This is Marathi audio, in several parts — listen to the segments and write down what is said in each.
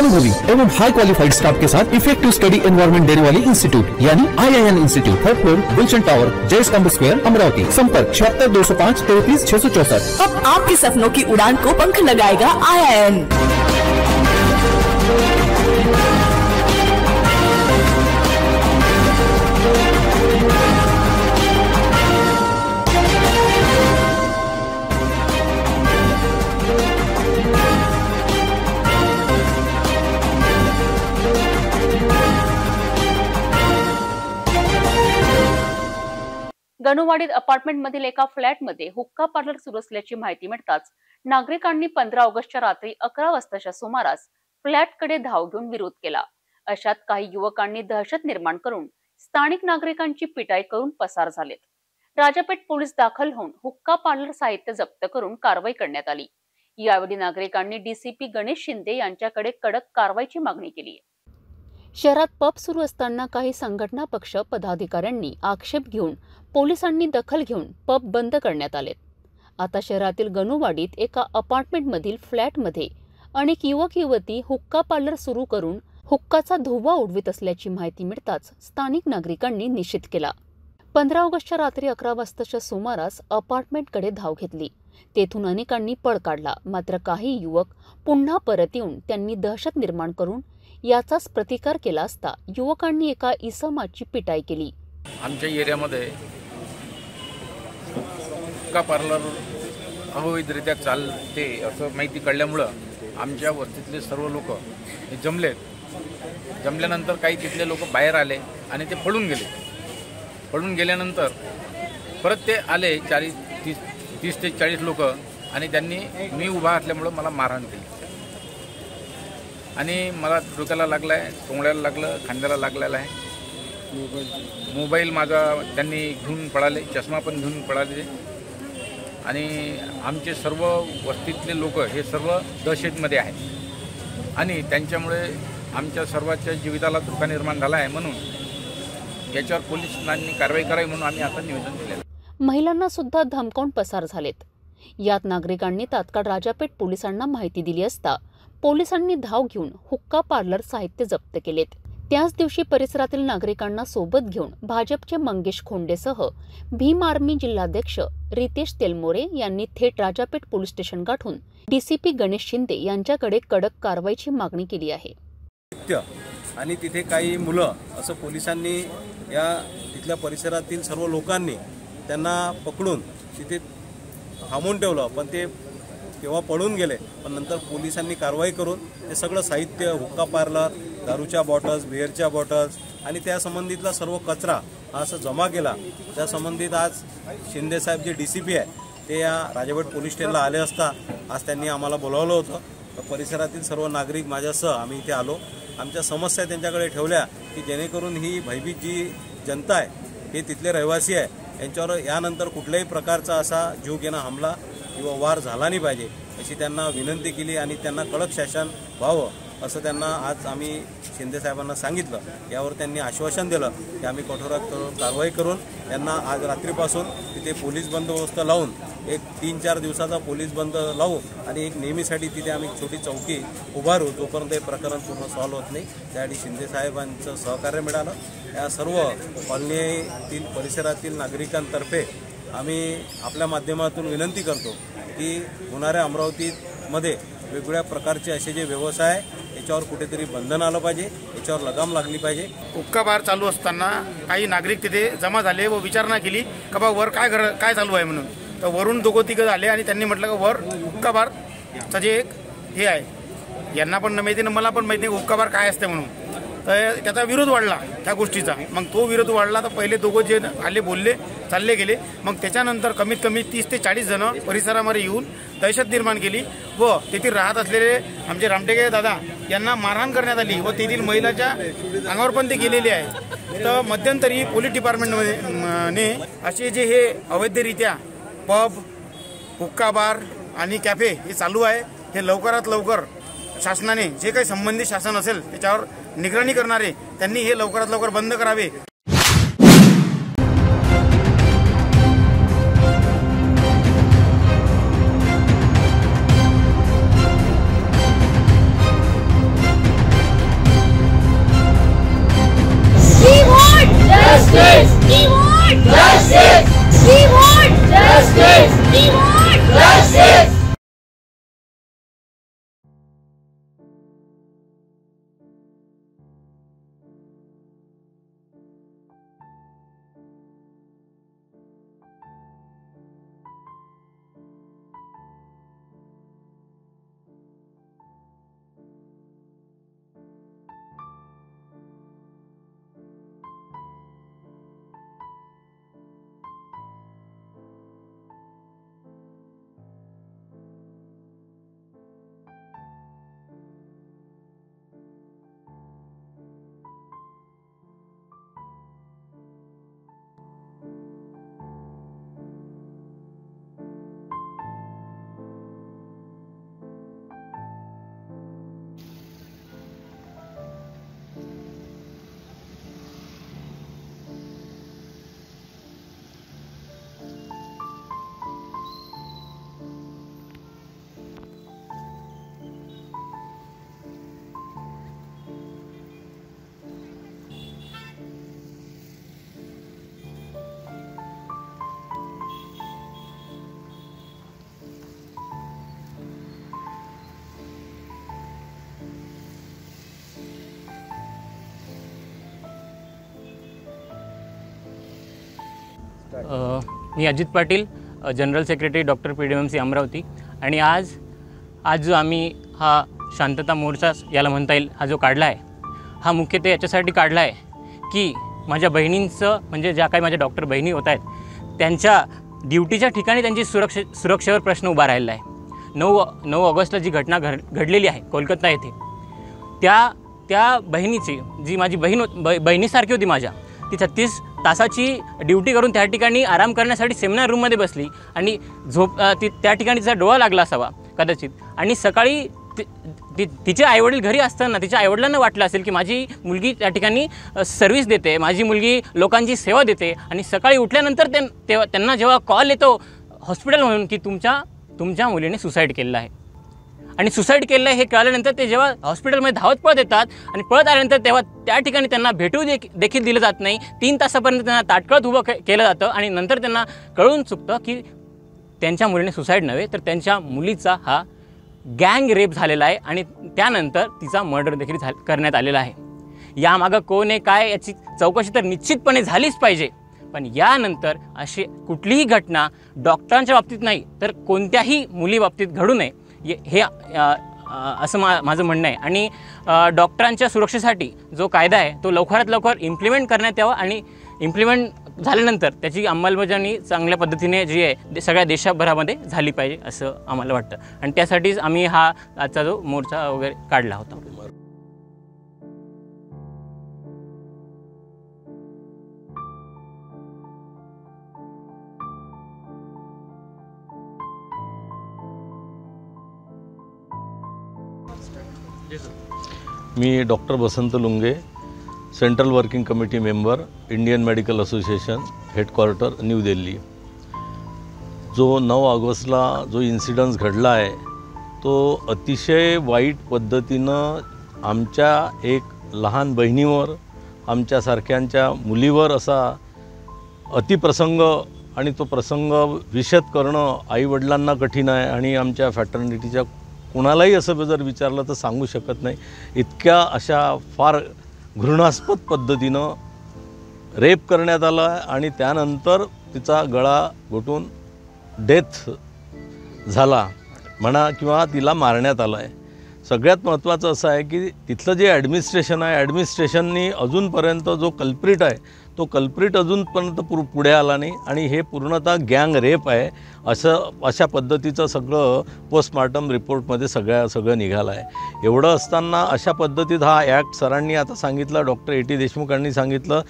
अनुभवी एवं हाई क्वालिफाइड स्टाफ के साथ इफेक्टिव स्टडी एनवायरमेंट देने वाली इंस्टीट्यूट यानी IIN institute, third floor, Gulshan tower, Jai Stambh square, Amravati. संपर्क 76 205 33 664। अब आपके सपनों की उड़ान को पंख लगाएगा IIN। गणुवाडीत अपार्टमेंटमधील एका फ्लॅटमध्ये हुक्का पार्लर सुरू असल्याची माहिती मिळताच नागरिकांनी 15 ऑगस्टच्या रात्री 11 वाजताच्या सुमारास फ्लॅटकडे धाव घेऊन विरोध केला। अशात काही युवकांनी दहशत निर्माण करून स्थानिक नागरिकांची पिटाई करून पसार झालेत। राजापेठ पोलीस दाखल होऊन हुक्का पार्लर साहित्य जप्त करून कारवाई करण्यात आली। यावेळी नागरिकांनी DCP गणेश शिंदे यांच्याकडे कडक कारवाईची मागणी केली। शहरात पब सुरू असताना काही संघटना पक्ष पदाधिकाऱ्यांनी आक्षेप घेऊन पोलिसांनी दखल घेऊन पब बंद करण्यात आलेत। आता शहरातील गणुवाडीत एका अपार्टमेंटमधील फ्लॅटमध्ये अनेक युवक युवती हुक्का पार्लर सुरू करून हुक्काचा धुव्वा उडवीत असल्याची माहिती मिळताच स्थानिक नागरिकांनी निषेध केला। 15 ऑगस्टच्या रात्री 11 वाजताच्या सुमारास अपार्टमेंटकडे धाव घेतली। तेथून अनेकांनी पळ काढला। मात्र काही युवक पुन्हा परत येऊन त्यांनी दहशत निर्माण करून याचाच प्रतिकार केला असता युवकांनी एका इसमाची पिटाई केली। आमच्या एरियामध्ये हुक्का पार्लर अवैधरित्या चालते असं माहिती कळल्यामुळं आमच्या वस्तीतले सर्व लोक जमल्यानंतर काही तिथले लोक बाहेर आले आणि ते पळून गेले। पळून गेल्यानंतर परत ते आले 30 ते 40 लोक आणि त्यांनी मी उभा असल्यामुळं मला मारहाण केली आणि मला डोक्याला लागलाय, टोंगळ्याला लागलं, खांद्याला लागलेला आहे। मोबाईल माझा त्यांनी घेऊन पळाले, चष्मा पण घेऊन पळाले आणि आमचे सर्व वस्तीतले लोक हे सर्व दहशतमध्ये आहेत आणि त्यांच्यामुळे आमच्या सर्वांच्या जीविताला धोका निर्माण झाला आहे। म्हणून याच्यावर पोलिसांनी कारवाई करावी म्हणून आम्ही आता निवेदन दिले। महिलांना सुद्धा धमकावून पसार झालेत। यात नागरिकांनी तात्काळ राजापेठ पोलिसांना माहिती दिली असता पोलिसांनी धाव घेऊन हुक्का पार्लर साहित्य जप्त केलेत। त्याच दिवशी परिसरातील नागरिकांना सोबत घेऊन भाजपचे मंगेश खोंडेसह भीम आर्मी जिल्हाध्यक्ष रितेश तेलमोरे यांनी थेट राजापेठ पोलीस स्टेशन गाठून DCP गणेश शिंदे यांच्याकडे कडक कारवाईची मागणी केली आहे। आणि तिथे काही मुलं असं पोलिसांनी या तिथल्या परिसरातील सर्व लोकांनी त्यांना पकडून तिथे थांबवून ठेवलं, पण ते तेव्हा पळून गेले। पण नंतर पोलिसांनी कारवाई करून ते सगळं साहित्य, हुक्का पार्लर, दारूच्या बॉटल्स, बिअरच्या बॉटल्स आणि त्या संबंधितला सर्व कचरा हा असं जमा केला। त्या संबंधित आज शिंदे साहेब जे DCP आहे ते या राजापेठ पोलीस स्टेशनला आले असता आज त्यांनी आम्हाला बोलावलं होतं। तर परिसरातील सर्व नागरिक माझ्यासह आम्ही इथे आलो। आमच्या समस्या त्यांच्याकडे ठेवल्या की जेणेकरून ही भयभीत जी जनता आहे हे तिथले रहिवासी आहे यांच्यावर यानंतर कुठल्याही प्रकारचा असा जीव घेणा हमला किंवा वार झाला नाही पाहिजे अशी त्यांना विनंती केली आणि त्यांना कडक शासन व्हावं असं त्यांना आज आम्ही शिंदे साहेबांना सांगितलं। यावर त्यांनी आश्वासन दिलं की आम्ही कठोरात कारवाई करून त्यांना आज रात्रीपासून तिथे पोलीस बंदोबस्त लावून एक 3-4 दिवसाचा पोलीस बंद लावू आणि एक नेहमीसाठी तिथे आम्ही छोटी चौकी उभारू जोपर्यंत हे प्रकरण पूर्ण सॉल्व्ह होत नाही। त्यासाठी शिंदे साहेबांचं सहकार्य मिळालं। या सर्व कॉलनीतील परिसरातील नागरिकांतर्फे आम्ही आपल्या माध्यमातून विनंती करतो की होणाऱ्या अमरावतीमध्ये वेगवेगळ्या प्रकारचे असे जे व्यवसाय याच्यावर कुठेतरी बंधन आलं पाहिजे, याच्यावर लगाम लागली पाहिजे। हुक्का बार चालू असताना काही नागरिक तिथे जमा झाले व विचारणा केली का बा वर काय चालू आहे म्हणून। तर वरून दोघं तिघं झाले आणि त्यांनी म्हटलं का वर हुक्का बारचं जे एक हे आहे यांना पण माहिती ना मला पण माहिती नाही हुक्का बार काय असते म्हणून। तर त्याचा विरोध वाढला त्या गोष्टीचा। मग तो विरोध वाढला तर पहिले दोघं जे आले बोलले चालले गेले। मग त्याच्यानंतर कमीत कमी 30 ते 40 जण परिसरामध्ये येऊन दहशत निर्माण केली व तेथील राहत असलेले आमचे रामटेके दादा यांना मारहाण करण्यात आली व तेथील महिलाच्या अंगावर पण ते गेलेले आहे। तर मध्यंतरी पोलीस डिपार्टमेंटने असे जे हे अवैधरित्या पब, हुक्का बार आणि कॅफे हे चालू आहे हे लवकरात लवकर शासनाने जे काही संबंधित शासन असेल त्याच्यावर निगराणी करणारे त्यांनी हे लवकरात लवकर बंद करावे। मी Ajit Patil, general secretary doctor PDMC Amravati. आणि आज जो आम्ही हा शांतता मोर्चा याला म्हणता येईल हा जो काढला आहे, हा मुख्यतः याच्यासाठी काढला आहे की माझ्या बहिणींचं म्हणजे ज्या काही माझ्या डॉक्टर बहिणी होत आहेत त्यांच्या ड्युटीच्या ठिकाणी त्यांची सुरक्षेवर प्रश्न उभा राहिलेला आहे. 9 ऑगस्टला जी घटना घडलेली आहे कोलकाता येथे, त्या बहिणीची जी माझी बहिणीसारखी होती माझ्या, ती 36 तासाची ड्युटी करून त्या ठिकाणी आराम करण्यासाठी सेमिनार रूममध्ये बसली आणि त्या ठिकाणी तिचा डोळा लागला असावा कदाचित. आणि सकाळी तिचे आईवडील घरी असताना तिच्या आईवडिलांना वाटलं असेल की माझी मुलगी त्या ठिकाणी सर्व्हिस देते, माझी मुलगी लोकांची सेवा देते. आणि सकाळी उठल्यानंतर त्यांना जेव्हा कॉल येतो हॉस्पिटल म्हणून की तुमच्या मुलीने सुसाईड केलेलं आहे आणि सुसाईड केलेलं आहे हे कळल्यानंतर ते जेव्हा हॉस्पिटलमध्ये धावत पळत येतात आणि पळत आल्यानंतर तेव्हा त्या ठिकाणी त्यांना भेटू देखील दिलं जात नाही. 3 तासापर्यंत त्यांना ताटकळत उभं केलं जातं आणि नंतर त्यांना कळून चुकतं की त्यांच्या मुलीने सुसाईड नव्हे तर त्यांच्या मुलीचा हा गँग रेप झालेला आहे आणि त्यानंतर तिचा मर्डर देखील करण्यात आलेला आहे. यामागं कोण आहे काय याची चौकशी तर निश्चितपणे झालीच पाहिजे. पण यानंतर अशी कुठलीही घटना डॉक्टरांच्या बाबतीत नाही तर कोणत्याही मुलीबाबतीत घडू नये हे असं माझं म्हणणं आहे. आणि डॉक्टरांच्या सुरक्षेसाठी जो कायदा आहे तो लवकरात लवकर इम्प्लिमेंट करण्यात यावा आणि इम्प्लिमेंट झाल्यानंतर त्याची अंमलबजावणी चांगल्या पद्धतीने जी आहे सगळ्या देशभरामध्ये झाली पाहिजे असं आम्हाला वाटतं. आणि त्यासाठीच आम्ही हा आजचा जो मोर्चा वगैरे काढला होता. मी doctor Basant Lunge, central working committee member, Indian Medical Association, headquarter New Delhi. जो 9 ऑगस्टला जो इन्सिडन्स घडला आहे तो अतिशय वाईट पद्धतीनं आमच्या एक लहान बहिणीवर, आमच्यासारख्यांच्या मुलीवर असा अतिप्रसंग आणि तो प्रसंग विशद करणं आईवडिलांना कठीण आहे आणि आमच्या फॅटर्निटीच्या कुणालाही असं जर विचारलं तर सांगू शकत नाही. इतक्या अशा फार घृणास्पद पद्धतीनं रेप करण्यात आला आणि त्यानंतर तिचा गळा घोटून डेथ झाला म्हणा किंवा तिला मारण्यात आलं आहे. सगळ्यात महत्त्वाचं असं आहे की तिथलं जे ॲडमिनिस्ट्रेशन आहे, ॲडमिनिस्ट्रेशननी अजूनपर्यंत जो कल्प्रिट आहे तो कल्प्रिट अजूनपर्यंत पुढे आला नाही आणि हे पूर्णतः गँग रेप आहे अशा पद्धतीचं सगळं पोस्टमॉर्टम रिपोर्टमध्ये सगळं निघालं आहे. एवढं असताना अशा पद्धतीत हा ॲक्ट सरांनी आता सांगितलं, डॉक्टर A.T. देशमुखांनी सांगितलं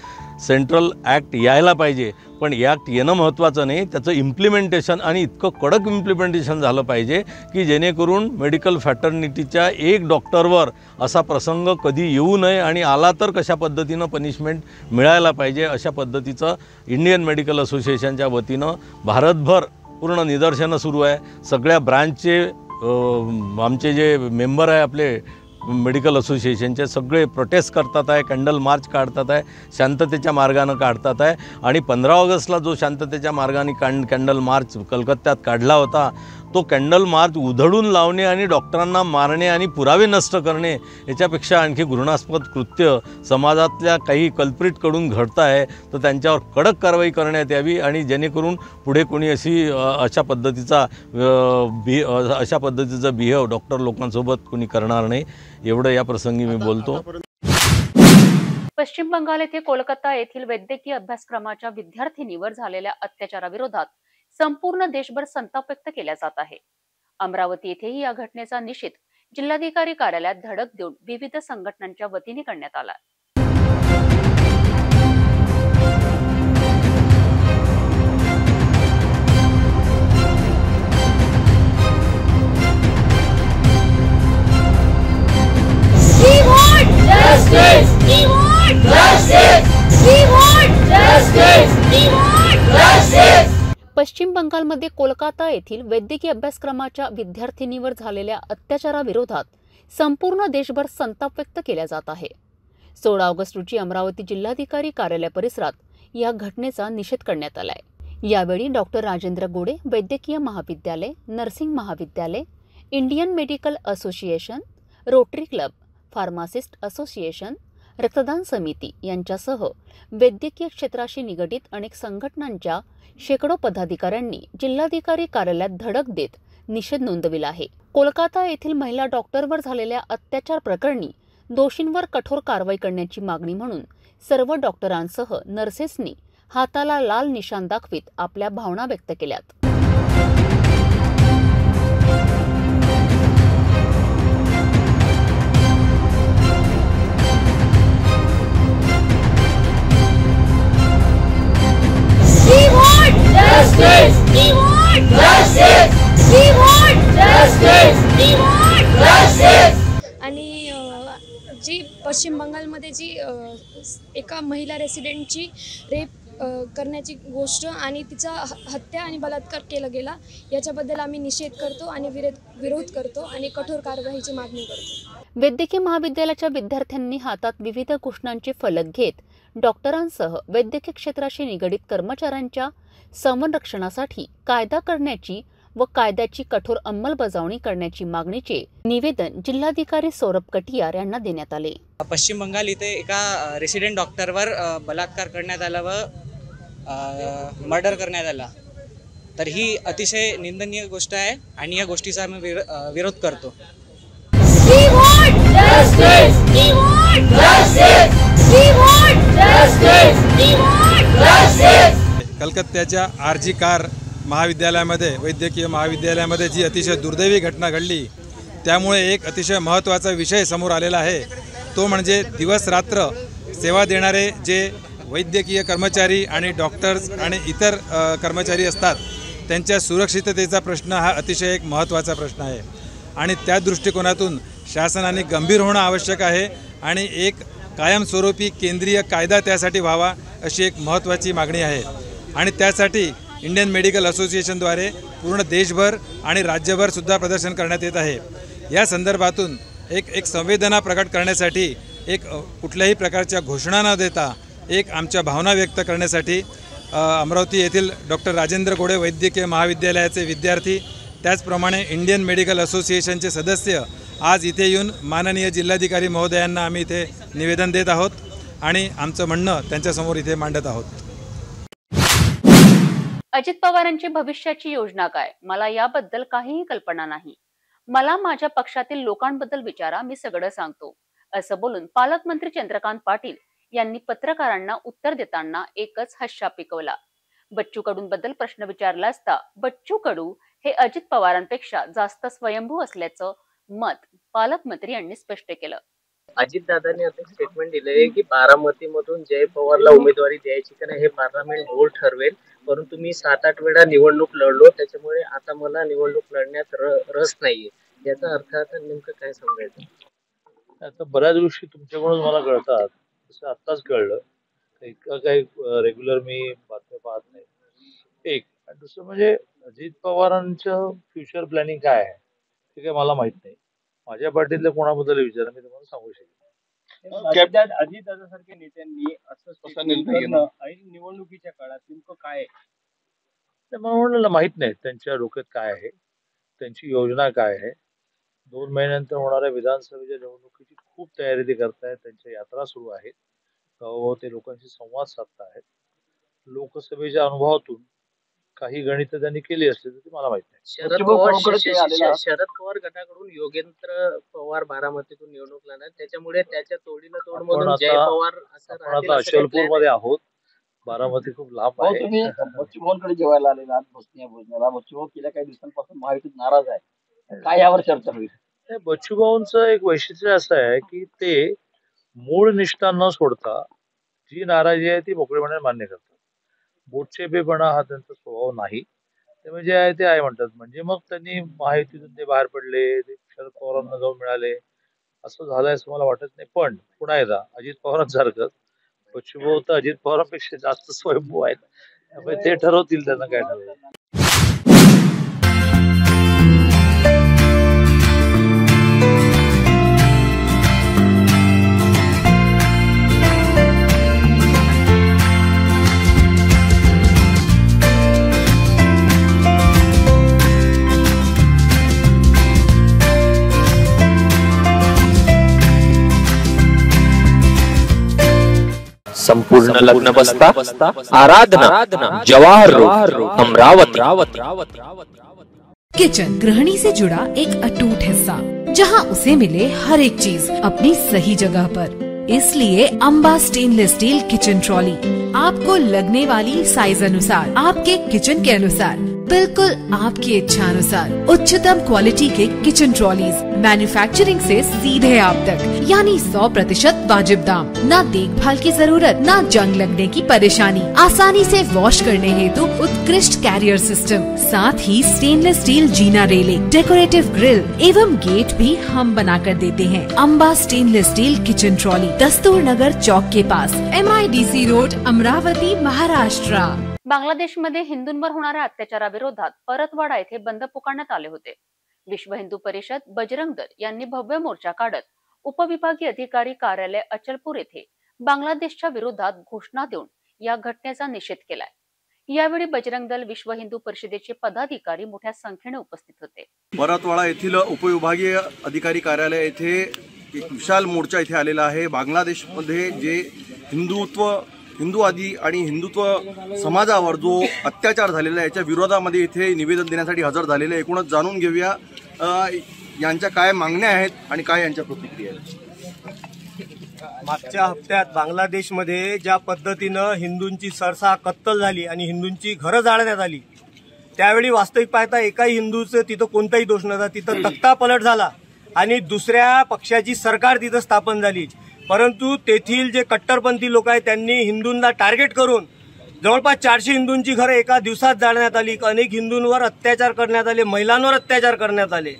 सेंट्रल ॲक्ट यायला पाहिजे. पण ॲक्ट येणं महत्त्वाचं नाही, त्याचं इम्प्लिमेंटेशन आणि इतकं कडक इम्प्लिमेंटेशन झालं पाहिजे की जेणेकरून मेडिकल फॅटर्निटीच्या एक डॉक्टरवर असा प्रसंग कधी येऊ नये आणि आला तर कशा पद्धतीनं पनिशमेंट मिळायला पाहिजे अशा पद्धतीचं इंडियन मेडिकल असोसिएशनच्या वतीनं भारतभर पूर्ण निदर्शनं सुरू आहे. सगळ्या ब्रांचचे आमचे जे मेंबर आहे आपले मेडिकल असोसिएशनचे सगळे प्रोटेस्ट करतात आहे, कॅन्डल मार्च काढतात आहे, शांततेच्या मार्गानं काढतात आहे. आणि 15 ऑगस्टला जो शांततेच्या मार्गाने कॅन्डल मार्च कलकत्त्यात काढला होता तो कॅन्डल मार्च उधळून लावणे आणि डॉक्टरांना मारणे आणि पुरावे नष्ट करणे याच्यापेक्षा आणखी घृणास्पद कृत्य समाजातल्या काही कल्प्रिटकडून घडत आहे. तर त्यांच्यावर कडक कारवाई करण्यात यावी आणि जेणेकरून पुढे कोणी अशा पद्धतीचा बिहेव डॉक्टर लोकांसोबत कोणी करणार नाही एवढं या प्रसंगी मी बोलतो. पश्चिम बंगाल येथे कोलकाता येथील वैद्यकीय अभ्यासक्रमाच्या विद्यार्थिनीवर झालेल्या अत्याचाराविरोधात संपूर्ण देशभर संताप व्यक्त केला जात आहे. अमरावती येथेही या घटनेचा निषेध जिल्हाधिकारी कार्यालयात धडक देऊन विविध संघटनांच्या वतीने करण्यात आला. पश्चिम बंगालमध्ये कोलकाता येथील वैद्यकीय अभ्यासक्रमाच्या विद्यार्थिनीवर झालेल्या अत्याचाराविरोधात संपूर्ण देशभर संताप व्यक्त केला जात आहे. 16 ऑगस्ट रोजी अमरावती जिल्हाधिकारी कार्यालय परिसरात या घटनेचा निषेध करण्यात आलाय. यावेळी डॉक्टर राजेंद्र गोडे वैद्यकीय महाविद्यालय, नर्सिंग महाविद्यालय, Indian Medical association, rotary club, pharmacist association, रक्तदान समिती यांच्यासह वैद्यकीय क्षेत्राशी निगडित अनेक संघटनांच्या शेकडो पदाधिकाऱ्यांनी जिल्हाधिकारी कार्यालयात धडक देत निषेध नोंदविला आहे. कोलकाता येथील महिला डॉक्टरवर झालेल्या अत्याचार प्रकरणी दोषींवर कठोर कारवाई करण्याची मागणी म्हणून सर्व डॉक्टरांसह नर्सेसनी हाताला लाल निशाण दाखवित आपल्या भावना व्यक्त केल्यात. आणि जी पश्चिम बंगालमध्ये जी एका महिला रेसिडेंटची रेप करण्याची गोष्ट आणि तिचा हत्या आणि बलात्कार केला गेला याच्याबद्दल आम्ही निषेध करतो आणि विरोध करतो आणि कठोर कारवाईची मागणी करतो. वैद्यकीय महाविद्यालयाच्या विद्यार्थ्यांनी हातात विविध घोषणांचे फलक घेत डॉक्टरांसह वैद्यकीय क्षेत्राशी निगडित कर्मचाऱ्यांच्या संरक्षणासाठी कायदा करण्याची व कायद्याची कठोर अंमलबजावणी करण्याची मागणीचे निवेदन जिल्हाधिकारी सौरभ कटियार यांना देण्यात आले. पश्चिम बंगाल इथे एका रेसिडेंट डॉक्टरवर बलात्कार करण्यात आला व मर्डर करण्यात आला. तर ही अतिशय निंदनीय गोष्ट आहे आणि या गोष्टीचा आम्ही विरोध करतो. कलकत्त्याच्या आरजी कार महाविद्यालयामध्ये वैद्यकीय महाविद्यालयामध्ये जी अतिशय दुर्दैवी घटना घडली त्यामुळे एक अतिशय महत्त्वाचा विषय समोर आलेला आहे. तो म्हणजे दिवस रात्र सेवा देणारे जे वैद्यकीय कर्मचारी आणि डॉक्टर्स आणि इतर कर्मचारी असतात त्यांच्या सुरक्षिततेचा प्रश्न हा अतिशय एक महत्त्वाचा प्रश्न आहे आणि त्या दृष्टिकोनातून शासनाने गंभीर होणं आवश्यक आहे आणि एक कायमस्वरूपी केंद्रीय कायदा त्यासाठी व्हावा अशी एक महत्त्वाची मागणी आहे. आणि त्यासाठी इंडियन मेडिकल असोसिएशनद्वारे पूर्ण देशभर आणि राज्यभर सुद्धा प्रदर्शन करण्यात येत आहे. या संदर्भातून एक संवेदना प्रकट करण्यासाठी एक कुठल्याही प्रकारच्या घोषणा न देता एक आमच्या भावना व्यक्त करण्यासाठी अमरावती येथील डॉक्टर राजेंद्र गोडे वैद्यकीय महाविद्यालयाचे विद्यार्थी त्याचप्रमाणे इंडियन मेडिकल असोसिएशनचे सदस्य आज इथे येऊन माननीय जिल्हाधिकारी महोदयांना आम्ही इथे निवेदन देत आहोत आणि आमचं म्हणणं त्यांच्यासमोर इथे मांडत आहोत. अजित पवारांची भविष्याची योजना काय? मला याबद्दल काहीही कल्पना नाही. मला माझ्या पक्षातील लोकांबद्दल विचारा, मी सगळं सांगतो, असं बोलून पालकमंत्री चंद्रकांत पाटील यांनी पत्रकारांना उत्तर देताना एकच हास्य पिकवला. बच्चू कडूंबद्दल प्रश्न विचारला असता बच्चू कडू हे अजित पवारांपेक्षा जास्त स्वयंभू असल्याचं मत पालकमंत्री यांनी स्पष्ट केलं. अजितदादांनी आता स्टेटमेंट दिले की बारामतीमधून जय पवारला उमेदवारी द्यायची का नाही हे पार्लमेंट बोर्ड ठरवेल, परंतु मी 7-8 वेळा निवडणूक लढलो त्याच्यामुळे आता मला निवडणूक लढण्यात रस नाहीये. याचा अर्थ आता नेमकं काय सांगायचं? आता बऱ्याच गोष्टी तुमच्याकडून मला कळतात, तसं आत्ताच कळलं. इतकं काही रेग्युलर मी बातम्या पाहत नाही. एक आणि दुसरं म्हणजे अजित पवारांचं फ्युचर प्लॅनिंग काय आहे ते काही मला माहित नाही. माझ्या पार्टीतल्या कोणाबद्दल विचार मी तुम्हाला सांगू शकेन. अजितदादासारख्या नेत्यांनी असं निवडणुकीच्या काळात नेमकं काय मला म्हणलं माहित नाही त्यांच्या डोक्यात काय आहे, त्यांची योजना काय आहे. 2 महिन्यानंतर होणाऱ्या विधानसभेच्या निवडणुकीची खूप तयारी ते करतायत. त्यांच्या यात्रा सुरू आहेत, गावोगाव ते लोकांशी संवाद साधतायत. लोकसभेच्या अनुभवातून काही गणित त्यांनी केली असली तर ती मला माहित नाही. शरद पवार गटाकडून योगेंद्र पवार बारामतीतून निवडणूक लढणार, त्याच्यामुळे त्याच्या तोडीला तोड म्हणून जय पवार आपण आता अचलपूर मध्ये आहोत. बारामती खूप लांब आहे. तुम्ही बच्चूभाऊंकडे जेवायला आलेला बसण्या भोजनाला. बच्चूभाऊ गेल्या काही दिवसांपासून महायुतीत नाराज आहे, काय यावर चर्चा होईल? बच्चूभाऊंचं एक वैशिष्ट्य असं आहे की ते मूळ निष्ठा न सोडता जी नाराजी आहे ती मोकळेपणे मान्य करतात. बोटचेपेपणा हा त्यांचा स्वभाव नाही. ते म्हणजे आहे ते आहे म्हणतात. म्हणजे मग त्यांनी महायुतीतून ते बाहेर पडले, ते शरद पवारांना जाऊन मिळाले, असं झालंय असं मला वाटत नाही. पण पुन्हा एकदा अजित पवारांसारखं बच्चूभाऊ तर अजित पवारांपेक्षा जास्त स्वयंभू आहेत, त्यामुळे ते ठरवतील त्यांना काय ठरवायचं. संपूर्ण लग्न बसता आराधना जवाहर रोड अमरावती। किचन गृहिणी से जुड़ा एक अटूट हिस्सा, जहां उसे मिले हर एक चीज अपनी सही जगह पर। इसलिए Amba stainless steel kitchen trolley आपको लगने वाली साइज अनुसार, आपके किचन के अनुसार, बिल्कुल आपकी इच्छा अनुसार उच्चतम क्वालिटी के किचन ट्रॉलीज मैन्युफैक्चरिंग से सीधे आप तक, यानी 100% वाजिब दाम, न देखभाल की जरूरत, न जंग लगने की परेशानी, आसानी से वॉश करने हेतु उत्कृष्ट कैरियर सिस्टम, साथ ही स्टेनलेस स्टील जीना रेलिंग, डेकोरेटिव ग्रिल एवं गेट भी हम बना कर देते हैं। Amba stainless steel kitchen trolley, Dastur Nagar Chowk के पास, MIDC रोड, अमरावती, महाराष्ट्र। बांगलादेशमध्ये हिंदूंवर होणाऱ्या अत्याचाराविरोधात परतवाडा येथे बंद पुकारण्यात आले होते। विश्व हिंदू परिषद, बजरंग दल यांनी भव्य मोर्चा काढत उपविभागीय अधिकारी कार्यालय अचलपूर येथे बांगलादेशच्या विरोधात घोषणा देऊन या घटनेचा निषेध केलाय। यावेळी बजरंग दल, विश्व हिंदू परिषदेचे पदाधिकारी मोठ्या संख्येने उपस्थित होते। परतवाडा येथील उपविभागीय अधिकारी कार्यालय येथे एक विशाल मोर्चा इथे आलेला आहे। बांगलादेशमध्ये जे हिंदूवादी आणि हिंदुत्व समाजावर जो अत्याचार झालेला आहे याच्या विरोधामध्ये इथे निवेदन देण्यासाठी हजर झालेले। एकूणच जाणून घेऊया यांच्या काय मागण्या आहेत आणि काय यांच्या प्रतिक्रिया आहेत। मागच्या हप्त्यात बांगलादेशमध्ये ज्या पद्धतीनं हिंदूंची सरसा कत्तल झाली आणि हिंदूंची घरं जाळण्यात आली, त्यावेळी वास्तविक पाहता एकाही हिंदूचं तिथं कोणताही दोष नव्हता। तिथं तख्ता पलट झाला आणि दुसऱ्या पक्षाची सरकार तिथं स्थापन झाली। परंतु तेथील जे कट्टरपंथी लोक आहेत त्यांनी हिंदूंना टार्गेट करून जवळपास 400 हिंदूंची घरं एका दिवसात जाळण्यात आली। अनेक हिंदूंवर अत्याचार करण्यात आले, महिलांवर अत्याचार करण्यात आले।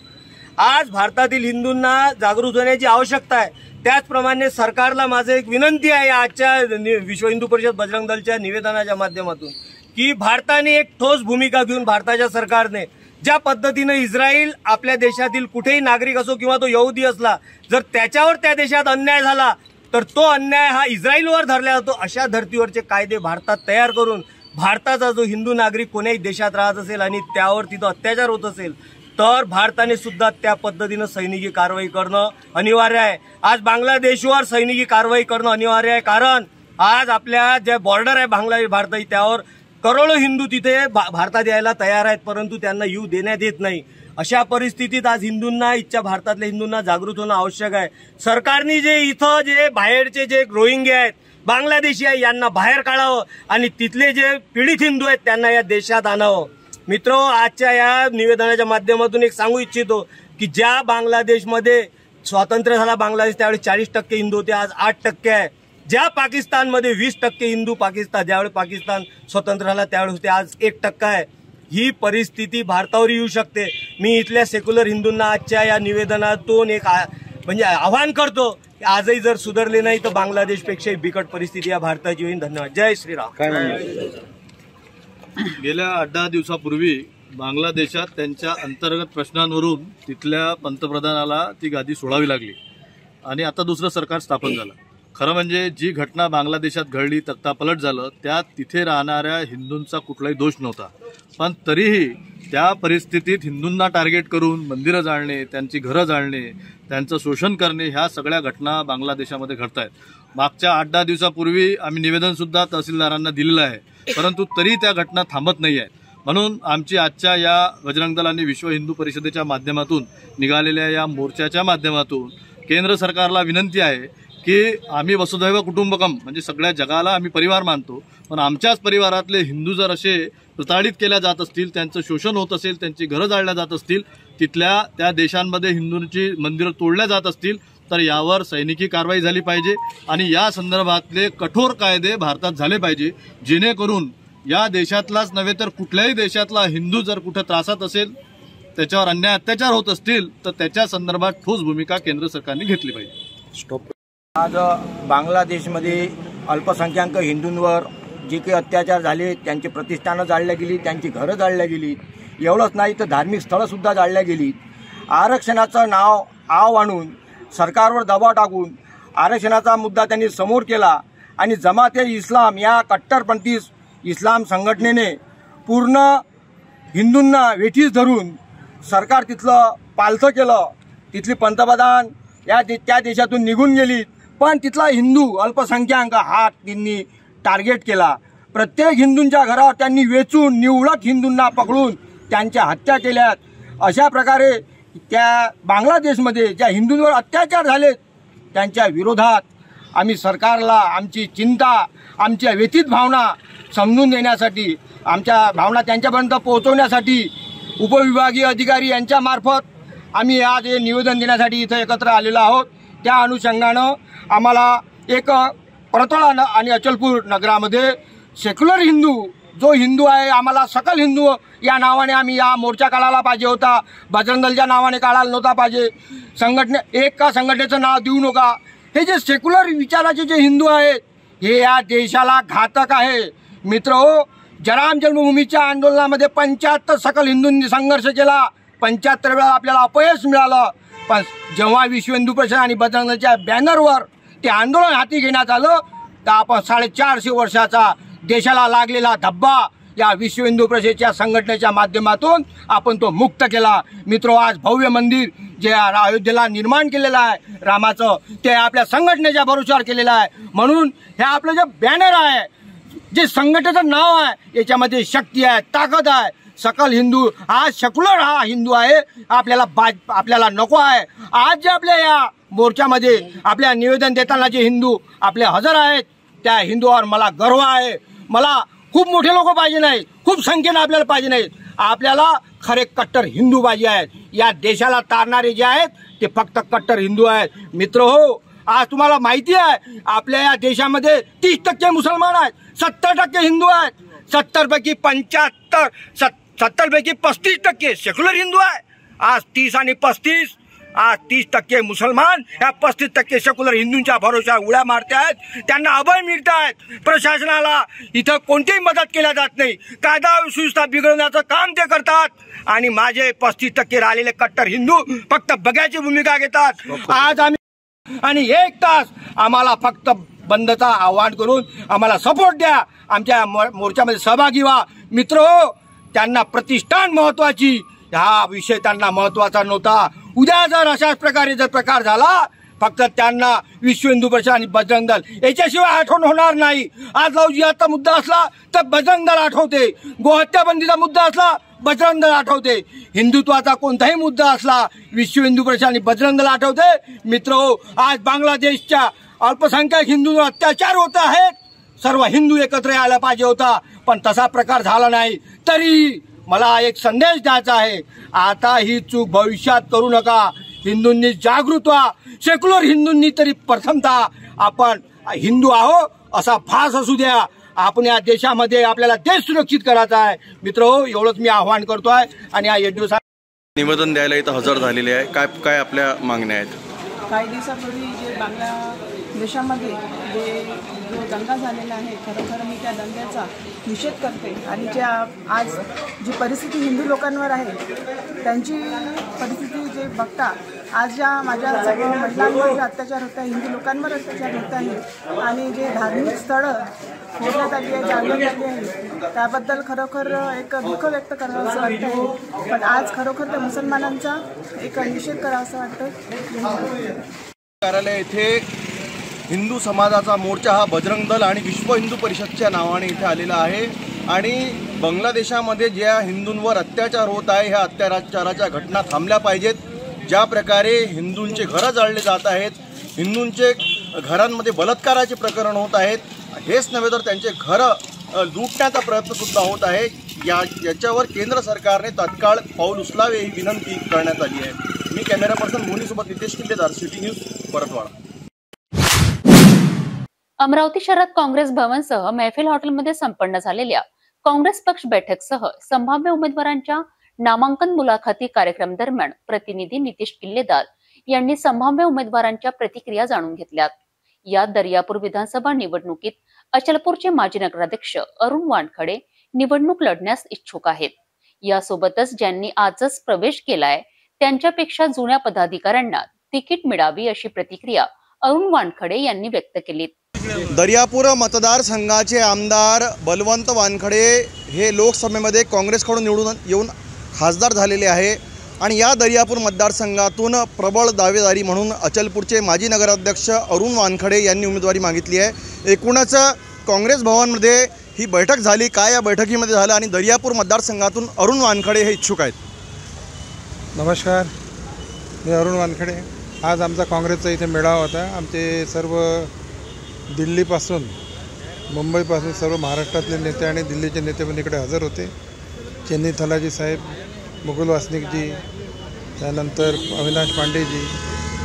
आज भारतातील हिंदूंना जागृत होण्याची आवश्यकता आहे। त्याचप्रमाणे सरकारला माझं एक विनंती आहे आजच्या विश्व हिंदू परिषद बजरंग दलच्या निवेदनाच्या माध्यमातून, की भारताने एक ठोस भूमिका घेऊन भारताच्या सरकारने ज्या पद्धतीने इस्रायल आपल्या देशातील कुठेही नागरिक असो किंवा तो यहुदी असला, जर त्याच्यावर त्या देशात अन्याय झाला तर तो अन्याय हा इस्रायलवर धरला जातो। अशा धर्तीवरचे कायदे भारतात तयार करून भारताचा जो हिंदू नागरिक कोणत्याही देशात राहत असेल आणि त्यावर तिथं अत्याचार होत असेल तर भारताने सुद्धा त्या पद्धतीनं सैनिकी कारवाई करणं अनिवार्य आहे। आज बांगलादेशवर सैनिकी कारवाई करणं अनिवार्य आहे, कारण आज आपल्या जे बॉर्डर आहे बांगलादेश भारताची त्यावर करोडो हिंदू तिथे भारतात यायला तयार आहेत, परंतु त्यांना येऊ देण्यात येत नाही। अशा परिस्थितीत आज हिंदूंना, इथच्या भारतातल्या हिंदूंना जागृत होणं आवश्यक आहे। सरकारने जे इथं जे बाहेरचे जे रोहिंग्या आहेत, बांगलादेशी आहे, यांना बाहेर काढावं आणि तिथले जे पीडित हिंदू आहेत त्यांना या देशात आणावं। मित्रो, आजच्या या निवेदनाच्या माध्यमातून एक सांगू इच्छितो की ज्या बांगलादेशमध्ये स्वातंत्र्य झाला बांगलादेश त्यावेळी 40% हिंदू होते, आज 8% आहे। ज्या पाकिस्तानमध्ये 20% हिंदू ज्यावेळी पाकिस्तान स्वतंत्र झाला त्यावेळी होते, आज 1% आहे। ही परिस्थिती भारतावर येऊ शकते। मी इथल्या सेक्युलर हिंदूंना आजच्या या निवेदनातून एक म्हणजे आवाहन करतो की आजही जर सुधारले नाही तर बांगलादेशपेक्षा बिकट परिस्थिती या भारताची होईल। धन्यवाद। जय श्रीराम। गेल्या 8-10 दिवसापूर्वी बांगलादेशात त्यांच्या अंतर्गत प्रश्नांवरून तिथल्या पंतप्रधानाला ती गादी सोडावी लागली आणि आता दुसरं सरकार स्थापन झालं। खरं म्हणजे जी घटना बांगलादेशात घडली, तख्तापलट झालं, त्यात तिथे राहणाऱ्या हिंदूंचा कुठलाही दोष नव्हता, पण तरीही त्या परिस्थितीत हिंदूंना टार्गेट करून मंदिरं जाळणे, त्यांची घरं जाळणे, त्यांचं शोषण करणे, ह्या सगळ्या घटना बांगलादेशामध्ये घडत आहेत। मागच्या 8-10 दिवसापूर्वी आम्ही निवेदनसुद्धा तहसीलदारांना दिलेलं आहे, परंतु तरी त्या घटना थांबत नाही आहेत। म्हणून आमची आजच्या या बजरंग दल आणि विश्व हिंदू परिषदेच्या माध्यमातून निघालेल्या या मोर्चाच्या माध्यमातून केंद्र सरकारला विनंती आहे की आम्ही वसुधैव कुटुंबकम म्हणजे सगळ्या जगाला आम्ही परिवार मानतो, पण आमच्याच परिवारातले हिंदू जर असे प्रताडित केल्या जात असतील, त्यांचं शोषण होत असेल, त्यांची घरं जाळल्या जात असतील, तिथल्या त्या देशांमध्ये हिंदूंची मंदिरं तोडल्या जात असतील तर यावर सैनिकी कारवाई झाली पाहिजे आणि या संदर्भातले कठोर कायदे भारतात झाले पाहिजे, जेणेकरून या देशातलाच नव्हे तर कुठल्याही देशातला हिंदू जर कुठे त्रासात असेल, त्याच्यावर अन्याय अत्याचार होत असतील तर त्याच्या संदर्भात ठोस भूमिका केंद्र सरकारने घेतली पाहिजे। आज बांगलादेशमध्ये अल्पसंख्याक हिंदूंवर जे काही अत्याचार झाले, त्यांची प्रतिष्ठानं जाळल्या गेली, त्यांची घरं जाळल्या गेली, एवढंच नाही तर धार्मिक स्थळंसुद्धा जाळल्या गेली। आरक्षणाचं आव आणून सरकारवर दबाव टाकून आरक्षणाचा मुद्दा त्यांनी समोर केला आणि जमात-ए-इस्लाम या कट्टरपंथी इस्लाम संघटनेने पूर्ण हिंदूंना वेठीस धरून सरकार तिथलं पालथं केलं। तिथली पंतप्रधान त्या देशातून निघून गेली पण तिथला हिंदू अल्पसंख्याक हा त्यांनी टार्गेट केला. प्रत्येक हिंदूंच्या घरावर त्यांनी वेचून निवडक हिंदूंना पकडून त्यांच्या हत्या केल्यात. अशा प्रकारे त्या बांगलादेशमध्ये ज्या हिंदूंवर अत्याचार झालेत त्यांच्या विरोधात आम्ही सरकारला आमची चिंता, आमच्या व्यथित भावना समजून देण्यासाठी, आमच्या भावना त्यांच्यापर्यंत पोहोचवण्यासाठी उपविभागीय अधिकारी यांच्यामार्फत आम्ही आज हे निवेदन देण्यासाठी इथं एकत्र आलेलो आहोत. त्या अनुषंगानं आम्हाला एक परतोळा आणि अचलपूर नगरामध्ये सेक्युलर हिंदू जो हिंदू आहे, आम्हाला सकल हिंदू या नावाने आम्ही या मोर्चा काढायला पाहिजे होता. बजरंग दलच्या नावाने काढायला नव्हता पाहिजे. संघटनेचं नाव देऊ नका. हे जे सेक्युलर विचाराचे जे हिंदू आहेत हे या देशाला घातक आहे. मित्रहो, राम जन्मभूमीच्या आंदोलनामध्ये 75 सकल हिंदूंनी संघर्ष केला. 75 वेळा आपल्याला अपयश मिळालं. पण जेव्हा विश्व हिंदू परिषद आणि बजरंग दलच्या बॅनरवर ते आंदोलन हाती घेण्यात आलं तर आपण 450 वर्षाचा देशाला लागलेला धब्बा या विश्व हिंदू परिषदेच्या संघटनेच्या माध्यमातून आपण तो मुक्त केला. मित्रो, आज भव्य मंदिर जे अयोध्येला निर्माण केलेलं आहे रामाचं, ते आपल्या संघटनेच्या भरोश्यावर केलेलं आहे. म्हणून हे आपलं जे बॅनर आहे, जे संघटनेचं नाव आहे, याच्यामध्ये शक्ती आहे, ताकद आहे. सकल हिंदू हा सेक्युलर हा हिंदू आहे, आपल्याला नको आहे. आज जे आपल्या या मोर्चामध्ये आपल्या निवेदन देताना जे हिंदू आपले हजर आहेत त्या हिंदूवर मला गर्व आहे. मला खूप मोठे लोक पाहिजे नाही, खूप संख्येने आपल्याला पाहिजे नाहीत. आपल्याला खरे कट्टर हिंदू पाहिजे आहेत. या देशाला तारणारे जे आहेत ते फक्त कट्टर हिंदू आहेत. मित्र हो, आज तुम्हाला माहिती आहे आपल्या या देशामध्ये 30% मुसलमान आहेत, 70% हिंदू आहेत, 70 पैकी 35% सेक्युलर हिंदू आहे. आज 30 आणि 35, आज 30% मुसलमान या 35% सेक्युलर हिंदूंच्या भरोश्यावर उड्या मारते आहेत. त्यांना अभय मिळत आहेत. प्रशासनाला इथं कोणतीही मदत केल्या जात नाही. कायदा सुव्यवस्था बिघडवण्याचं काम ते करतात आणि माझे 35% राहिलेले कट्टर हिंदू फक्त बघ्याची भूमिका घेतात. आज आम्ही आणि 1 तास आम्हाला फक्त बंदचा आवाहन करून आम्हाला सपोर्ट द्या, आमच्या मोर्चामध्ये सहभागी व्हा. मित्र हो, त्यांना प्रतिष्ठान महत्वाची, हा विषय त्यांना महत्वाचा नव्हता. उद्या जर अशाच प्रकारे जर प्रकार झाला, फक्त त्यांना विश्व हिंदू परिषद आणि बजरंग दल याच्याशिवाय आठवण होणार नाही. आज लव जिहादचा मुद्दा असला तर बजरंग दल आठवते, गोहत्या बंदीचा मुद्दा असला बजरंग दल आठवते, हिंदुत्वाचा कोणताही मुद्दा असला विश्व हिंदू परिषद आणि बजरंग दल आठवते. मित्र, आज बांगलादेशच्या अल्पसंख्याक हिंदूंवर अत्याचार होत आहेत. सर्व हिंदू एकत्र यायला पाहिजे होता, पण तसा प्रकार झाला नाही. तरी मला एक संदेश द्यायचा आहे, आता ही चूक भविष्यात करू नका. हिंदूंनी जागृत व्हा. सेक्युलर हिंदूंनी तरी प्रथमतः आपण हिंदू आहो असा भास असू द्या. आपण या देशामध्ये आपल्याला देश सुरक्षित करायचा आहे. मित्र हो, एवढंच मी आवाहन करतोय. आणि या निवेदन द्यायला इथं हजर झालेले आहे. काय आपल्या मागण्या आहेत? काही दिवसापूर्वी जे बांगलादेशामध्ये जो दंगा झालेला आहे, खरोखर मी त्या दंग्याचा निषेध करते. आणि ज्या आज जी परिस्थिती हिंदू लोकांवर आहे त्यांची परिस्थिती जे बघता, आज ज्या माझ्या सगळ्या महिलांवर जे अत्याचार होत आहे, हिंदू लोकांवर अत्याचार होत आहे आणि जे धार्मिक स्थळं फोडण्यात आली आहे, जाळण्यात आली आहे, त्याबद्दल खरोखर एक दुःख व्यक्त करावं असं वाटतं आहे. पण आज खरोखर त्या मुसलमानांचा एक निषेध करावा असं वाटतं. कार्यालय येथे हिंदू समाजाचा मोर्चा हा बजरंग दल आणि विश्व हिंदू परिषदच्या नावाने इथे आलेला आहे. आणि बांगलादेशामध्ये ज्या हिंदूंवर अत्याचार होत आहे, ह्या अत्याचाराच्या घटना थांबल्या पाहिजेत. ज्या प्रकारे हिंदूंचे घरं जाळले जात आहेत, हिंदूंचे घरांमध्ये बलात्काराचे प्रकरण होत आहेत, हेच नव्हे तर त्यांचे घरं लुटण्याचा प्रयत्नसुद्धा होत आहे. याच्यावर केंद्र सरकारने तात्काळ पाऊल उचलावे ही विनंती करण्यात आली आहे. मी कॅमेरा पर्सन मोनीसोबत नितेश किल्लेदार, सिटी न्यूज, परतवाडा. अमरावती शहरात काँग्रेस भवनसह महफिल हॉटेलमध्ये संपन्न झालेल्या काँग्रेस पक्ष बैठकसह संभाव्य उमेदवारांच्या नामांकन मुलाखती कार्यक्रम दरम्यान प्रतिनिधी नितेश किल्लेदार यांनी संभाव्य उमेदवारांच्या प्रतिक्रिया जाणून घेतल्यात. यात दर्यापूर विधानसभा निवडणुकीत अचलपूरचे माजी नगराध्यक्ष अरुण वानखडे निवडणूक लढण्यास इच्छुक आहेत. यासोबतच ज्यांनी आजच प्रवेश केलाय त्यांच्यापेक्षा जुन्या पदाधिकाऱ्यांना तिकीट मिळावी अशी प्रतिक्रिया अरुण वानखडे यांनी व्यक्त केली. दर्यापूर मतदारसंघाचे आमदार बलवंत वानखडे हे लोकसभेमध्ये काँग्रेसकडून निवडून येऊन खासदार झालेले आहे आणि या दर्यापूर मतदारसंघातून प्रबळ दावेदारी म्हणून अचलपूरचे माजी नगराध्यक्ष अरुण वानखडे यांनी उमेदवारी मागितली आहे। एकूणच काँग्रेस भवनमध्ये ही बैठक झाली। काय या बैठकीमध्ये झालं आणि दर्यापूर मतदारसंघातून अरुण वानखडे हे इच्छुक आहेत। नमस्कार, मी अरुण वानखडे। आज आमचा काँग्रेसचा इथे मेळावा होता। आमचे सर्व दिल्लीपासून मुंबईपासून सर्व महाराष्ट्रातले नेते आणि दिल्लीचे नेते पण इकडे हजर होते। चेन्नी थलाजी साहेब, मुकुल वासनिकजी, त्यानंतर अविनाश पांडेजी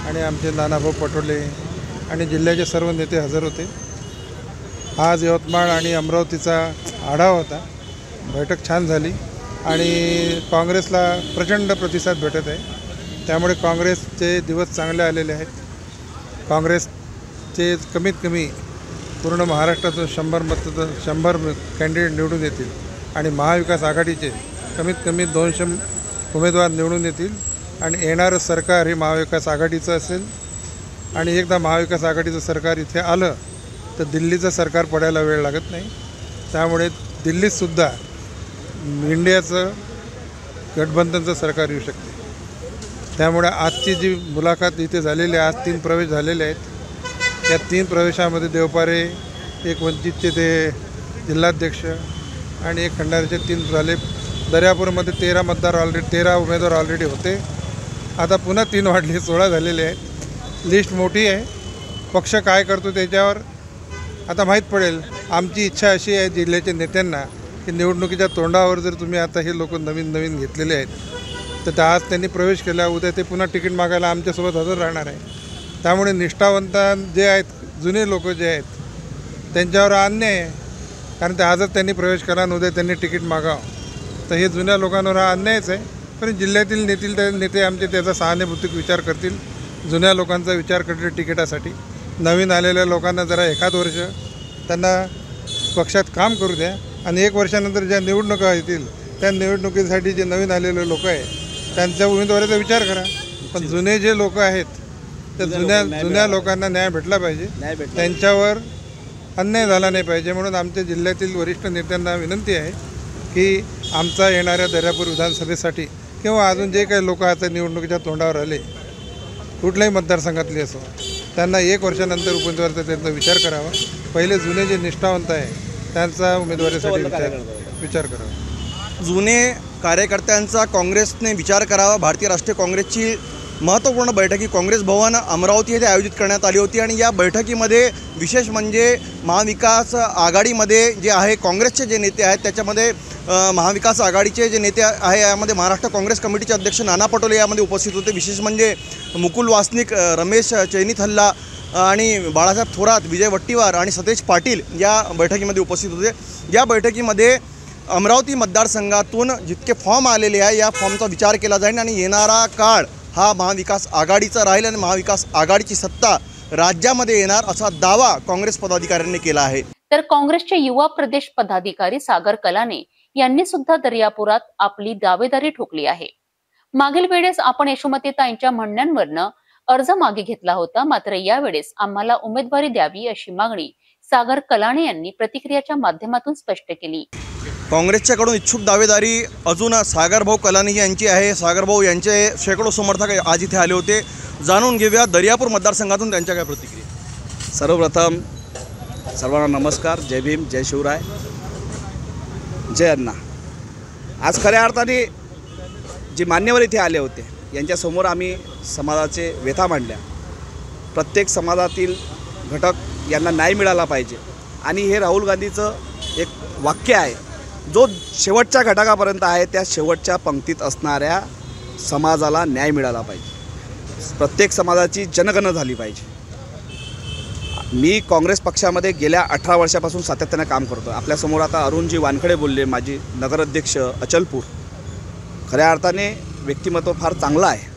आणि आमचे नानाभाऊ पटोले आणि जिल्ह्याचे सर्व नेते हजर होते। आज यवतमाळ आणि अमरावतीचा आढावा होता। बैठक छान झाली आणि काँग्रेसला प्रचंड प्रतिसाद भेटत आहे। त्यामुळे काँग्रेसचे दिवस चांगले आलेले आहेत। काँग्रेसचे कमीत कमी पूर्ण महाराष्ट्रातून 100 कॅन्डिडेट निवडून येतील आणि महाविकास आघाडीचे कमीत कमी 200 उमेदवार निवडून येतील आणि येणारं सरकार हे महाविकास आघाडीचं असेल। आणि एकदा महाविकास आघाडीचं सरकार इथे आलं तर दिल्लीचं सरकार पडायला वेळ लागत नाही। त्यामुळे दिल्लीतसुद्धा इंडियाचं गठबंधनचं सरकार येऊ शकते। त्यामुळे आजची जी मुलाखत इथे झालेली आहे, आज 3 प्रवेश झालेले आहेत। या 3 प्रवेशामध्ये देवपारे, एक वंचितचे ते जिल्हाध्यक्ष आणि एक खंडारीचे 3 झाले। दर्यापूरमध्ये 13 उमेदवार ऑलरेडी होते। आता पुन्हा 3 वाढले, 16 झालेले आहेत। लिस्ट मोठी आहे। पक्ष काय करतो त्याच्यावर आता माहीत पडेल। आमची इच्छा अशी आहे जिल्ह्याच्या नेत्यांना की निवडणुकीच्या तोंडावर जर तुम्ही आता हे लोक नवीन घेतलेले आहेत तर आज त्यांनी प्रवेश केला, उद्या ते पुन्हा तिकीट मागायला आमच्यासोबत हजर राहणार आहे। त्यामुळे निष्ठावंत जे आहेत, जुने लोक जे आहेत त्यांच्यावर अन्याय आहे, कारण ते आजच त्यांनी प्रवेश केला आणि उद्या त्यांनी तिकीट मागावं, तर हे जुन्या लोकांवर हा अन्यायच आहे। पण जिल्ह्यातील नेते आमचे त्याचा सहानुभूतीक विचार करतील, जुन्या लोकांचा विचार करतील तिकिटासाठी। नवीन आलेल्या लोकांना जरा एखाद वर्ष त्यांना पक्षात काम करू द्या आणि 1 वर्षानंतर ज्या निवडणुका येतील त्या निवडणुकीसाठी जे नवीन आलेले लोक आहेत त्यांच्या उमेदवारीचा विचार करा। पण जुने जे लोक आहेत त्या जुन्या लोकांना न्याय भेटला पाहिजे, त्यांच्यावर अन्याय झाला नाही पाहिजे। म्हणून आमच्या जिल्ह्यातील वरिष्ठ नेत्यांना विनंती आहे की आमचा येणाऱ्या दर्यापूर विधानसभेसाठी किंवा अजून जे काही लोक आता निवडणुकीच्या तोंडावर आले, कुठल्याही मतदारसंघातले असो, त्यांना 1 वर्षानंतर उमेदवारीचा त्यांचा विचार करावा। पहिले जुने जे निष्ठावंत आहे त्यांचा उमेदवारीसाठी विचार करावा। जुने कार्यकर्त्यांचा काँग्रेसने विचार करावा। भारतीय राष्ट्रीय काँग्रेसची महत्त्वपूर्ण बैठक ही काँग्रेस भवन अमरावती येथे आयोजित करण्यात आली होती आणि या बैठकीमध्ये विशेष म्हणजे महाविकास आघाडीमध्ये जे आहे काँग्रेसचे जे नेते आहेत त्याच्यामध्ये महाविकास आघाडीचे जे नेते आहे यामध्ये महाराष्ट्र काँग्रेस कमिटीचे अध्यक्ष नाना पटोले यामध्ये उपस्थित होते। विशेष म्हणजे मुकुल वासनिक, रमेश चैनीथल्ला आणि बाळासाहेब थोरात, विजय वट्टीवार आणि सतेज पाटील या बैठकीमध्ये उपस्थित होते। या बैठकीमध्ये अमरावती मतदारसंघातून जितके फॉर्म आलेले आहे या फॉर्मचा विचार केला जाईल आणि येणारा काळ हा महाविकास आघाडीचा राहील आणि महाविकास आघाडीची सत्ता राज्यामध्ये येणार असा दावा काँग्रेस पदाधिकाऱ्यांनी केला आहे। तर काँग्रेसचे युवा प्रदेश पदाधिकारी सागर कलाने यांनी सुद्धा दर्यापुरात आपली दावेदारी ठोकली आहे। मागील वेळेस आपण यशोमतीताईंच्या म्हणण्यांवरनं अर्ज मागे घेतला होता, मात्र यावेळेस आम्हाला उमेदवारी द्यावी अशी मागणी सागर कलाने यांनी प्रतिक्रियाच्या माध्यमातून स्पष्ट केली। काँग्रेसच्याकडून इच्छुक दावेदारी अजून सागरभाऊ कलानी यांची आहे। सागरभाऊ यांचे शेकडो समर्थक आज इथे आले होते, जाणून घेऊया दर्यापूर मतदारसंघातून त्यांच्या काय प्रतिक्रिया। सर्वप्रथम सर्वांना नमस्कार, जय भीम, जय शिवराय, जय अण्णा। आज खऱ्या अर्थाने जे मान्यवर इथे आले होते यांच्यासमोर आम्ही समाजाचे व्यथा मांडल्या। प्रत्येक समाजातील घटक यांना न्याय मिळाला पाहिजे आणि हे राहुल गांधीचं एक वाक्य आहे, जो शेवटच्या घटकापर्यंत आहे त्या शेवटच्या पंक्तीत असणाऱ्या समाजाला न्याय मिळाला पाहिजे। प्रत्येक समाजाची जनगणना झाली पाहिजे। मी काँग्रेस पक्षामध्ये गेल्या 18 वर्षापासून सातत्याने काम करतो। आपल्यासमोर आता अरुणजी वानखडे बोलले, माजी नगराध्यक्ष अचलपूर। खऱ्या अर्थाने व्यक्तिमत्व फार चांगलं आहे,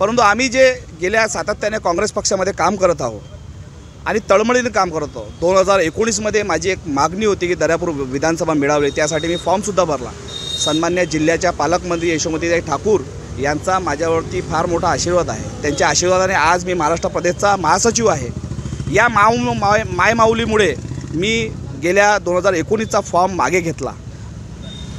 परंतु आम्ही जे गेल्या सातत्याने काँग्रेस पक्षामध्ये काम करत आहोत आणि तळमळीने काम करतो। 2019मध्ये माझी एक मागणी होती की दर्यापूर विधानसभा मिळावी, त्यासाठी मी फॉर्मसुद्धा भरला। सन्मान्य जिल्ह्याच्या पालकमंत्री यशोमतीताई ठाकूर यांचा माझ्यावरती फार मोठा आशीर्वाद आहे। त्यांच्या आशीर्वादाने आज मी महाराष्ट्र प्रदेशचा महासचिव आहे। या मायमाऊलीमुळे मी गेल्या 2019चा फॉर्म मागे घेतला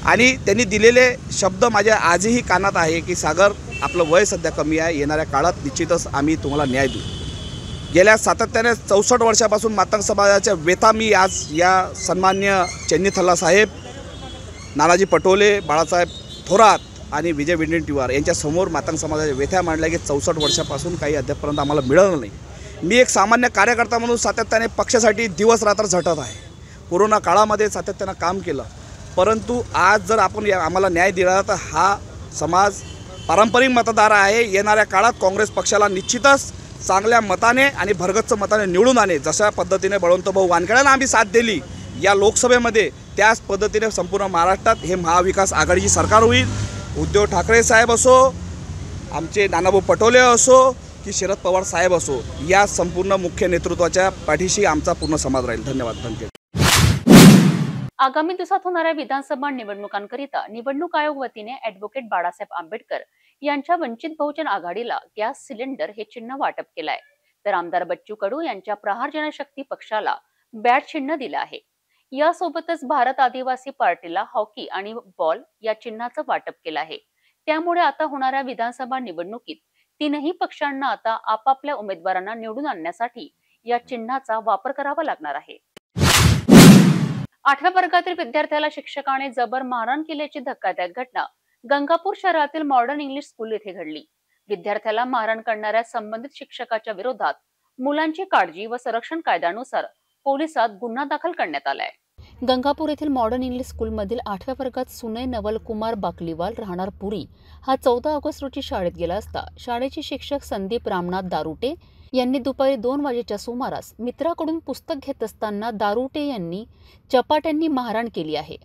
आणि त्यांनी दिलेले शब्द माझ्या आजही कानात आहे की सागर, आपलं वय सध्या कमी आहे, येणाऱ्या काळात निश्चितच आम्ही तुम्हाला न्याय देऊ. गेल्या सातत्याने 64 वर्षापासून मातंग समाजाच्या व्यथा मी आज या सन्मान्य चेन्नीथल्ला साहेब, नानाजी पटोले, बाळासाहेब थोरात आणि विजय वडेट्टीवार यांच्यासमोर मातंग समाजाच्या व्यथा मांडल्या की 64 वर्षापासून काही अद्यापपर्यंत आम्हाला मिळालं नाही. मी एक सामान्य कार्यकर्ता म्हणून सातत्याने पक्षासाठी दिवस रात्र झटत आहे. कोरोना काळामध्ये सातत्यानं काम केलं, परंतु आज जर आपण आम्हाला न्याय दिला तर हा समाज पारंपरिक मतदार आहे. येणाऱ्या काळात काँग्रेस पक्षाला निश्चितच चांगल्या मताने आणि भरगच्च मताने निवडून आणे. जशा पद्धतीने बळवंतभाऊ वानखेडेंना आम्ही साथ दिली या लोकसभेमध्ये, त्याच पद्धतीने संपूर्ण महाराष्ट्रात हे महाविकास आघाडीची सरकार होईल. उद्धव ठाकरे साहेब असो, आमचे नानाभाऊ पटोले असो की शरद पवार साहेब असो, या संपूर्ण मुख्य नेतृत्वाच्या पाठीशी आमचा पूर्ण समाज राहील. धन्यवाद. आगामी दिवसात होणाऱ्या विधानसभा निवडणुकांकरिता निवडणूक आयोग वतीने ॲडव्होकेट बाळासाहेब आंबेडकर यांच्या वंचित बहुजन आघाडीला गॅस सिलेंडर हे चिन्ह वाटप केलं आहे. तर आमदार बच्चू कडू यांच्या प्रहार जनशक्ती पक्षाला बॅट चिन्ह दिलं आहे. यासोबतच भारत आदिवासी पार्टीला हॉकी आणि बॉल या चिन्हाचं वाटप केलं आहे. त्यामुळे आता होणाऱ्या विधानसभा निवडणुकीत तीनही पक्षांना आता आपापल्या उमेदवारांना निवडून आणण्यासाठी या चिन्हाचा वापर करावा लागणार आहे. 8व्या वर्गातील विद्यार्थ्याला शिक्षकाने जबर मारहाण केल्याची धक्कादायक घटना गंगापूर शहरातील मॉडर्न इंग्लिश स्कूल येथे घडली. विद्यार्थ्याला मारहाण करणाऱ्या संबंधित शिक्षकाच्या विरोधात मुलांची काळजी व संरक्षण कायद्यानुसार पोलिसात गुन्हा दाखल करण्यात आलाय. गंगापूर येथील मॉडर्न इंग्लिश स्कूलमधील 8व्या वर्गात सुनय नवल कुमार बाकलीवाल राहणार पुरी हा 14 ऑगस्ट रोजी शाळेत गेला असता शाळेचे शिक्षक संदीप रामनाथ दारुटे यांनी दुपारी 2 वाजेच्या सुमारास मित्राकडून पुस्तक घेत असताना दारुटे यांनी चपाट्यांनी मारहाण केली आहे.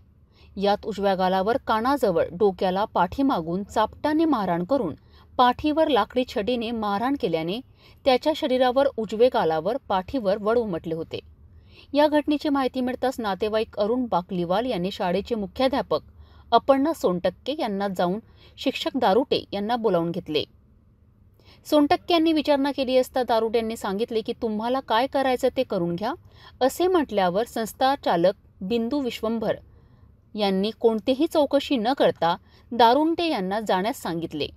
यात उजव्या गालावर कानाजवळ, डोक्याला पाठीमागून चापटाने मारहाण करून पाठीवर लाकडी छडीने मारहाण केल्याने त्याच्या शरीरावर, उजवे गालावर, पाठीवर वड उमटले होते. या घटनेची माहिती मिळताच नातेवाईक अरुण बाकलीवाल यांनी शाळेचे मुख्याध्यापक अपर्णा सोनटक्के यांना जाऊन शिक्षक दारुटे यांना बोलावून घेतले. सोनटक्के यांनी विचारणा केली असता दारुटे यांनी सांगितले की तुम्हाला काय करायचं ते करून घ्या असे म्हटल्यावर संस्था चालक बिंदू विश्वंभर यांनी कोणतीही चौकशी न करता दारुटे यांना जाण्यास सांगितले.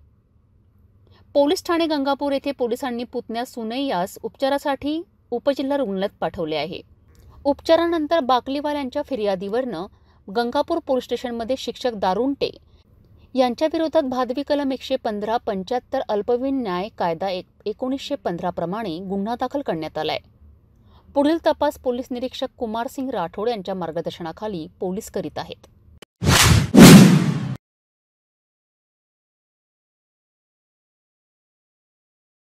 पोलीस ठाणे गंगापूर येथे पोलिसांनी पुतण्या सुनय यास उपचारासाठी उपजिल्हा रुग्णालयात पाठवले आहे. उपचारानंतर बाकलीवाल यांच्या फिर्यादीवरनं गंगापूर पोलीस स्टेशनमध्ये शिक्षक दारुटे यांच्या विरोधात भादवी कलम 115 75 अल्पवयीन न्याय कायदा 1915 प्रमाणे गुन्हा दाखल करण्यात आलाय. पुढील तपास पोलीस निरीक्षक कुमार सिंग राठोड यांच्या मार्गदर्शनाखाली पोलीस करीत आहेत.